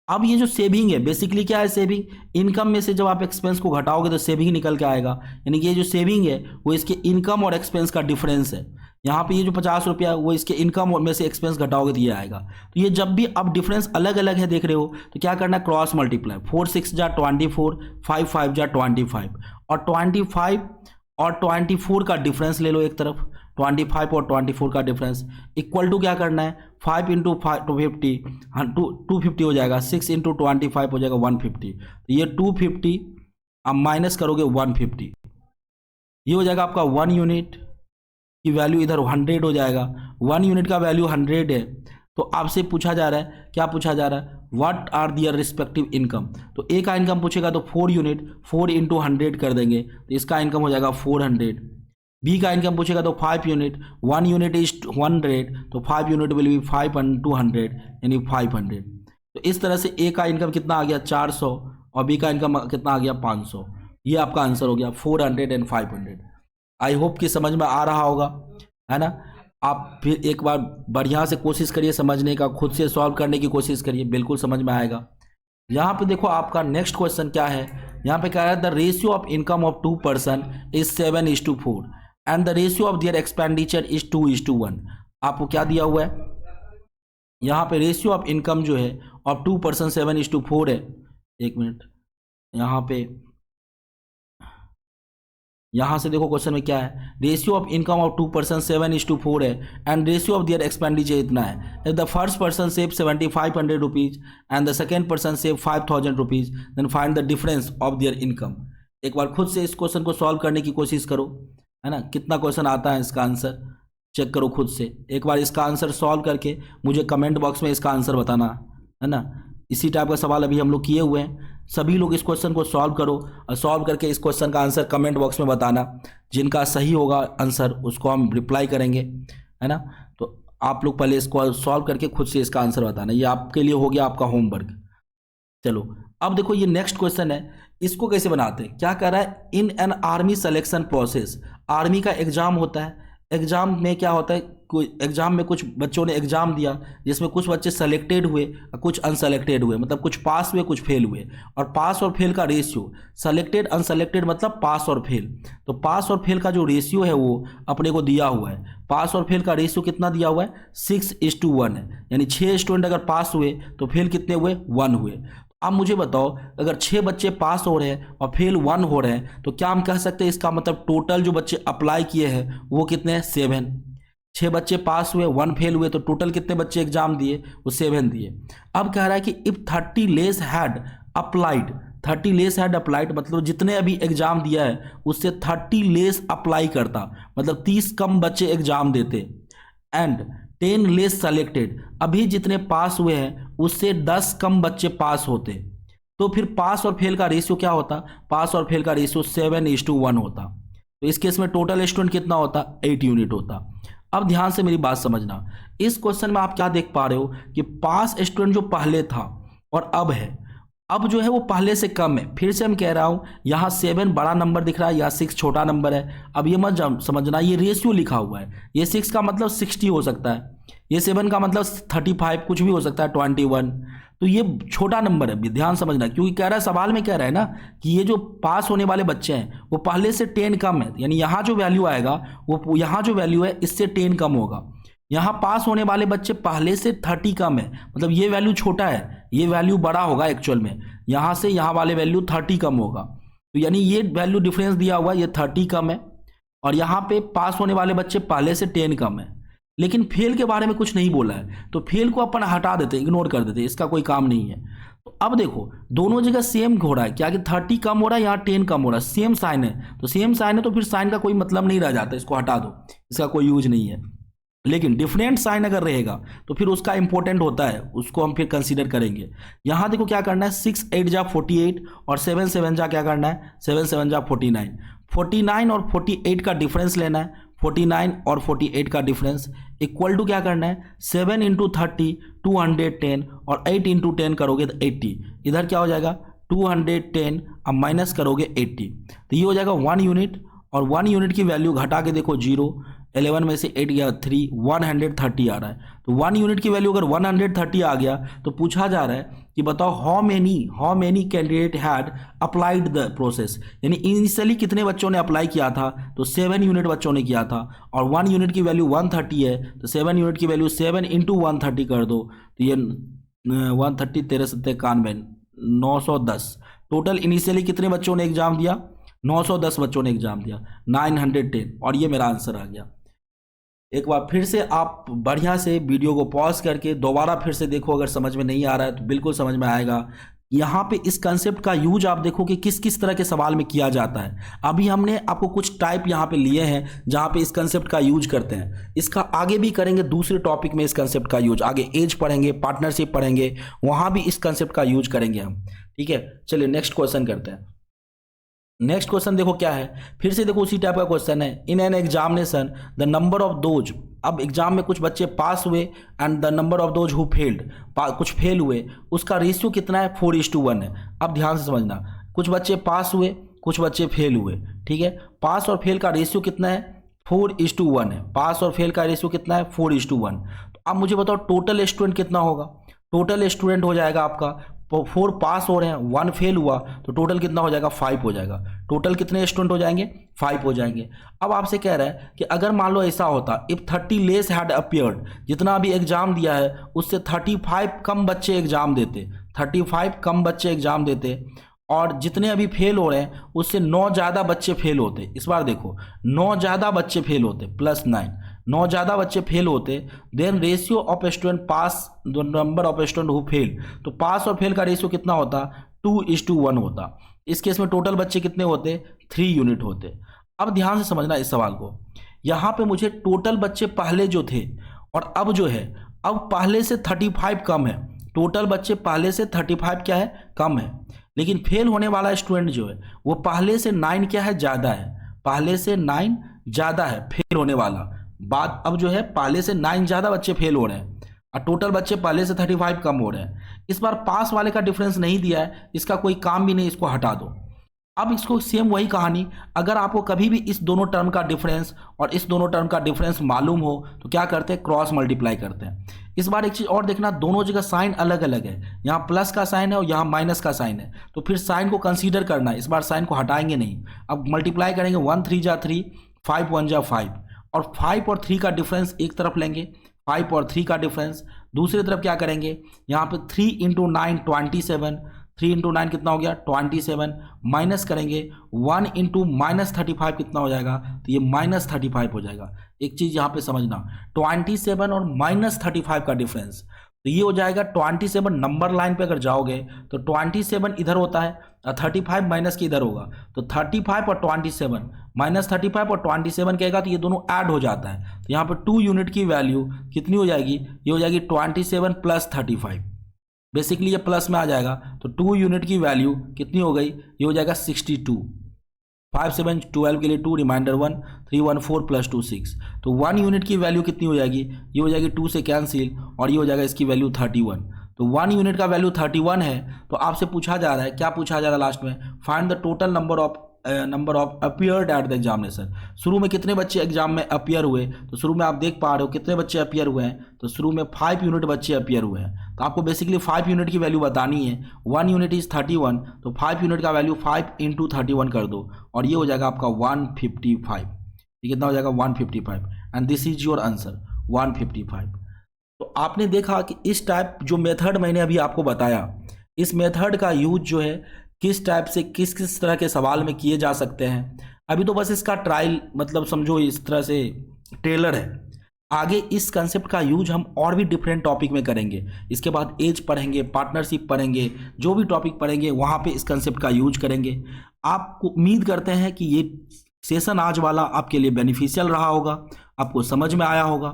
अब ये जो सेविंग है बेसिकली क्या है, सेविंग इनकम में से जब आप एक्सपेंस को घटाओगे तो सेविंग निकल के आएगा, यानी कि ये जो सेविंग है वो इसके इनकम और एक्सपेंस का डिफरेंस है। यहाँ पे ये जो 50 रुपया वो इसके इनकम में से एक्सपेंस घटाओगे तो ये आएगा। तो ये जब भी अब डिफरेंस अलग अलग है देख रहे हो तो क्या करना है, क्रॉस मल्टीप्लाई, 4 6 जा 24, 5 5 जा 25, और 25 और 24 का डिफरेंस ले लो एक तरफ, 25 और 24 का डिफरेंस इक्वल टू क्या करना है 5 इंटू 250, 250 हो जाएगा, 6 इंटू 25 हो जाएगा 150, तो ये 250 अब माइनस करोगे 150, ये हो जाएगा आपका 1 यूनिट की वैल्यू इधर 100 हो जाएगा। 1 यूनिट का वैल्यू 100 है, तो आपसे पूछा जा रहा है, क्या पूछा जा रहा है, what are their respective income. तो ए का इनकम पूछेगा तो 4 यूनिट, 4 इंटू 100 कर देंगे तो इसका इनकम हो जाएगा 400। बी का इनकम पूछेगा तो 5 यूनिट, 1 यूनिट इज 100, तो 5 यूनिट विल बी 5 इंटू 100 यानी 500। तो इस तरह से ए का इनकम कितना आ गया 400 और बी का इनकम कितना आ गया 500। ये आपका आंसर हो गया 400 एंड 500। आई होप कि समझ में आ रहा होगा, है ना। आप फिर एक बार बढ़िया से कोशिश करिए समझने का, खुद से सॉल्व करने की कोशिश करिए, बिल्कुल समझ में आएगा। यहाँ पे देखो आपका नेक्स्ट क्वेश्चन क्या है, यहाँ पे कह रहा है the ratio of income of 2 person is 7:4 and the ratio of their expenditure is 2:1। आपको क्या दिया हुआ है, यहाँ पे रेशियो ऑफ इनकम जो है ऑफ 2 पर्सन 7:4 है। एक मिनट, यहाँ से देखो क्वेश्चन में क्या है, ratio of income of 2 person 7:4 है and ratio of their expenditure इतना है। The first person save 7,500 rupees and the second person save 5,000 rupees, then find the difference of their income. एक बार खुद से इस क्वेश्चन को सॉल्व करने की कोशिश करो, है ना। कितना क्वेश्चन आता है इसका आंसर चेक करो खुद से। एक बार इसका आंसर सॉल्व करके मुझे कमेंट बॉक्स में इसका आंसर बताना, है ना। इसी टाइप का सवाल अभी हम लोग किए हुए हैं, सभी लोग इस क्वेश्चन को सॉल्व करो और सॉल्व करके इस क्वेश्चन का आंसर कमेंट बॉक्स में बताना। जिनका सही होगा आंसर उसको हम रिप्लाई करेंगे, है ना। तो आप लोग पहले इसको सॉल्व करके खुद से इसका आंसर बताना, ये आपके लिए हो गया आपका होमवर्क। चलो अब देखो ये नेक्स्ट क्वेश्चन है, इसको कैसे बनाते हैं। क्या कह रहा है, in an army selection process, army का एग्जाम होता है। एग्जाम में क्या होता है, कोई एग्जाम में कुछ बच्चों ने एग्जाम दिया जिसमें कुछ बच्चे सेलेक्टेड हुए कुछ अनसेलेक्टेड हुए, मतलब कुछ पास हुए कुछ फेल हुए। और पास और फेल का रेशियो, सेलेक्टेड अनसेलेक्टेड मतलब पास और फेल, तो पास और फेल का जो रेशियो है वो अपने को दिया हुआ है। पास और फेल का रेशियो कितना दिया हुआ है, 6:1 है। यानी 6 स्टूडेंट अगर पास हुए तो फेल कितने हुए, 1 हुए। अब मुझे बताओ अगर 6 बच्चे पास हो रहे हैं और फेल 1 हो रहे हैं तो क्या हम कह सकते हैं इसका मतलब टोटल जो बच्चे अप्लाई किए हैं वो कितने हैं, 7। 6 बच्चे पास हुए 1 फेल हुए तो टोटल कितने बच्चे एग्जाम दिए, वो 7 दिए। अब कह रहा है कि if 30 less had applied, 30 less had applied मतलब जितने अभी एग्जाम दिया है उससे 30 लेस अप्लाई करता, मतलब 30 कम बच्चे एग्जाम देते। एंड 10 लेस सेलेक्टेड, अभी जितने पास हुए हैं उससे 10 कम बच्चे पास होते, तो फिर पास और फेल का रेशियो क्या होता, पास और फेल का रेशियो 7:1 होता। तो इस केस में टोटल स्टूडेंट कितना होता, 8 यूनिट होता। अब ध्यान से मेरी बात समझना, इस क्वेश्चन में आप क्या देख पा रहे हो कि पास स्टूडेंट जो पहले था और अब है, अब जो है वो पहले से कम है। फिर से हम कह रहा हूं यहाँ 7 बड़ा नंबर दिख रहा है या 6 छोटा नंबर है। अब ये मत समझना ये रेशियो लिखा हुआ है, ये 6 का मतलब 60 हो सकता है, ये 7 का मतलब 35 कुछ भी हो सकता है, 21। तो ये छोटा नंबर है, ध्यान समझना, क्योंकि कह रहा है सवाल में कह रहा है ना कि ये जो पास होने वाले बच्चे हैं वो पहले से 10 कम है, यानी यहाँ जो वैल्यू आएगा वो यहाँ जो वैल्यू है इससे 10 कम होगा। यहाँ पास होने वाले बच्चे पहले से 30 कम है, मतलब ये वैल्यू छोटा है, ये वैल्यू बड़ा होगा एक्चुअल में, यहाँ से यहाँ वाले वैल्यू 30 कम होगा। तो यानी ये वैल्यू डिफरेंस दिया हुआ ये 30 कम है और यहाँ पे पास होने वाले बच्चे पहले से 10 कम है। लेकिन फेल के बारे में कुछ नहीं बोला है, तो फेल को अपन हटा देते, इग्नोर कर देते, इसका कोई काम नहीं है। तो अब देखो दोनों जगह सेम हो रहा है, क्या कि 30 कम हो रहा है, यहाँ 10 कम हो रहा है, सेम साइन है, तो सेम साइन है तो फिर साइन का कोई मतलब नहीं रह जाता, इसको हटा दो, इसका कोई यूज नहीं है। लेकिन डिफरेंट साइन अगर रहेगा तो फिर उसका इंपॉर्टेंट होता है, उसको हम फिर कंसीडर करेंगे। यहाँ देखो क्या करना है, 6 8 जा 48 और 7 7 जा क्या करना है, 7 7 जा 49। 49 और 48 का डिफरेंस लेना है, 49 और 48 का डिफरेंस इक्वल टू क्या करना है, 7 × 30 210 और 8 × 10 करोगे तो 80। इधर क्या हो जाएगा 210, अब माइनस करोगे 80 तो ये हो जाएगा 1 यूनिट, और 1 यूनिट की वैल्यू घटा के देखो 0, 11 में से 8 गया 3, 130 आ रहा है। तो 1 यूनिट की वैल्यू अगर 130 आ गया तो पूछा जा रहा है कि बताओ how many candidate had applied the process, यानी इनिशियली कितने बच्चों ने अप्लाई किया था, तो 7 यूनिट बच्चों ने किया था, और 1 यूनिट की वैल्यू 130 है तो 7 यूनिट की वैल्यू 7 × 130 कर दो, तो ये 130 13 7 91 910। टोटल इनिशियली कितने बच्चों ने एग्जाम दिया, 910 बच्चों ने एग्जाम दिया, 910, और ये मेरा आंसर आ गया। एक बार फिर से आप बढ़िया से वीडियो को पॉज करके दोबारा फिर से देखो, अगर समझ में नहीं आ रहा है तो बिल्कुल समझ में आएगा। यहाँ पे इस कंसेप्ट का यूज आप देखो कि किस किस तरह के सवाल में किया जाता है। अभी हमने आपको कुछ टाइप यहाँ पे लिए हैं जहाँ पे इस कंसेप्ट का यूज करते हैं, इसका आगे भी करेंगे दूसरे टॉपिक में इस कंसेप्ट का यूज, आगे एज पढ़ेंगे, पार्टनरशिप पढ़ेंगे, वहाँ भी इस कंसेप्ट का यूज करेंगे हम, ठीक है। चलिए नेक्स्ट क्वेश्चन करते हैं। नेक्स्ट क्वेश्चन देखो क्या है, फिर से देखो उसी टाइप का क्वेश्चन है। In an examination the number of those, अब एग्जाम में कुछ बच्चे पास हुए and the number of those who failed, कुछ फेल हुए, उसका रेशियो कितना है, 4:1 है। अब ध्यान से समझना, कुछ बच्चे पास हुए कुछ बच्चे फेल हुए, ठीक है। पास और फेल का रेशियो कितना है, 4:1 है। पास और फेल का रेशियो कितना है, 4:1। तो अब मुझे बताओ टोटल स्टूडेंट कितना होगा। टोटल स्टूडेंट हो जाएगा आपका 4 पास हो रहे हैं, 1 फेल हुआ, तो टोटल कितना हो जाएगा, 5 हो जाएगा। टोटल कितने स्टूडेंट हो जाएंगे, 5 हो जाएंगे। अब आपसे कह रहा है कि अगर मान लो ऐसा होता, इफ 30 लेस हैड अपीयर्ड, जितना अभी एग्जाम दिया है उससे 35 कम बच्चे एग्जाम देते, 35 कम बच्चे एग्जाम देते, और जितने अभी फेल हो रहे हैं उससे 9 ज़्यादा बच्चे फेल होते। इस बार देखो 9 ज़्यादा बच्चे फेल होते, +9, 9 ज़्यादा बच्चे फेल होते, then ratio of student pass number of student who fail, तो पास और फेल का रेशियो कितना होता, 2:1 होता। इस केस में टोटल बच्चे कितने होते, 3 यूनिट होते। अब ध्यान से समझना इस सवाल को, यहाँ पे मुझे टोटल बच्चे पहले जो थे और अब जो है, अब पहले से 35 कम है। टोटल बच्चे पहले से 35 क्या है, कम है, लेकिन फेल होने वाला स्टूडेंट जो है वो पहले से 9 क्या है, ज़्यादा है। पहले से 9 ज़्यादा है फेल होने वाला। बात अब जो है पहले से 9 ज़्यादा बच्चे फेल हो रहे हैं और टोटल बच्चे पहले से 35 कम हो रहे हैं। इस बार पास वाले का डिफरेंस नहीं दिया है, इसका कोई काम भी नहीं, इसको हटा दो। अब इसको सेम वही कहानी, अगर आपको कभी भी इस दोनों टर्म का डिफरेंस और इस दोनों टर्म का डिफरेंस मालूम हो तो क्या करते हैं, क्रॉस मल्टीप्लाई करते हैं। इस बार एक चीज़ और देखना, दोनों जगह साइन अलग अलग है, यहाँ प्लस का साइन है और यहाँ माइनस का साइन है, तो फिर साइन को कंसीडर करना है। इस बार साइन को हटाएंगे नहीं, अब मल्टीप्लाई करेंगे, 1 3 जा 3, 5 1 जा 5, और 5 और 3 का डिफरेंस एक तरफ लेंगे, 5 और 3 का डिफरेंस। दूसरी तरफ क्या करेंगे, यहाँ पे 3 × 9 27, 3 × 9 कितना हो गया, 27, माइनस करेंगे 1 × -35 कितना हो जाएगा, तो ये -35 हो जाएगा। एक चीज़ यहाँ पे समझना, 27 और -35 का डिफरेंस, तो ये हो जाएगा 27 नंबर लाइन पे अगर जाओगे तो 27 इधर होता है और 35 माइनस के इधर होगा, तो 35 और 27, -35 और 27 कहेगा तो ये दोनों ऐड हो जाता है, तो यहाँ पे 2 यूनिट की वैल्यू कितनी हो जाएगी, ये हो जाएगी 27 + 35। बेसिकली ये प्लस में आ जाएगा, तो 2 यूनिट की वैल्यू कितनी हो गई, ये हो जाएगा 62। 5 7 12 के लिए 2, रिमाइंडर 1, 3 1 4 + 2 6, तो 1 यूनिट की वैल्यू कितनी हो जाएगी, ये हो जाएगी 2 से कैंसिल, और ये हो जाएगा इसकी वैल्यू 31। तो 1 यूनिट का वैल्यू 31 है, तो आपसे पूछा जा रहा है, क्या पूछा जा रहा है लास्ट में, find the total number of appeared at the examination. शुरू में कितने बच्चे एग्जाम में अपीयर हुए, तो शुरू में आप देख पा रहे हो कितने बच्चे अपीयर हुए हैं, तो शुरू में 5 यूनिट बच्चे अपीयर हुए हैं। तो आपको बेसिकली 5 यूनिट की वैल्यू बतानी है, 1 यूनिट इज 31, तो 5 यूनिट का वैल्यू 5 × 31 कर दो, और ये हो जाएगा आपका 155। ये कितना हो जाएगा, 155, and this is your answer, 155। तो आपने देखा कि इस टाइप जो मेथड मैंने अभी आपको बताया, इस मेथड का यूज जो है किस टाइप से किस किस तरह के सवाल में किए जा सकते हैं। अभी तो बस इसका ट्रायल, मतलब समझो इस तरह से ट्रेलर है, आगे इस कंसेप्ट का यूज हम और भी डिफरेंट टॉपिक में करेंगे। इसके बाद एज पढ़ेंगे, पार्टनरशिप पढ़ेंगे, जो भी टॉपिक पढ़ेंगे वहाँ पे इस कंसेप्ट का यूज करेंगे। आपको उम्मीद करते हैं कि ये सेशन आज वाला आपके लिए बेनिफिशियल रहा होगा, आपको समझ में आया होगा,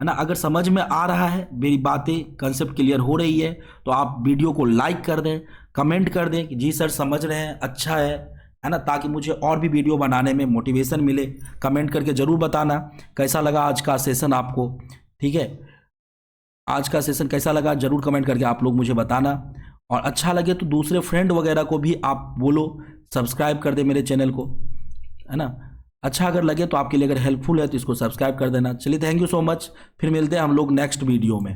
है ना। अगर समझ में आ रहा है, मेरी बातें कंसेप्ट क्लियर हो रही है, तो आप वीडियो को लाइक कर दें, कमेंट कर दें कि जी सर समझ रहे हैं, अच्छा है ना, ताकि मुझे और भी वीडियो बनाने में मोटिवेशन मिले। कमेंट करके ज़रूर बताना कैसा लगा आज का सेशन आपको, ठीक है। आज का सेशन कैसा लगा ज़रूर कमेंट करके आप लोग मुझे बताना, और अच्छा लगे तो दूसरे फ्रेंड वगैरह को भी आप बोलो सब्सक्राइब कर दे मेरे चैनल को, है ना। अच्छा अगर लगे तो आपके लिए अगर हेल्पफुल है तो इसको सब्सक्राइब कर देना। चलिए, थैंक यू सो मच, फिर मिलते हैं हम लोग नेक्स्ट वीडियो में।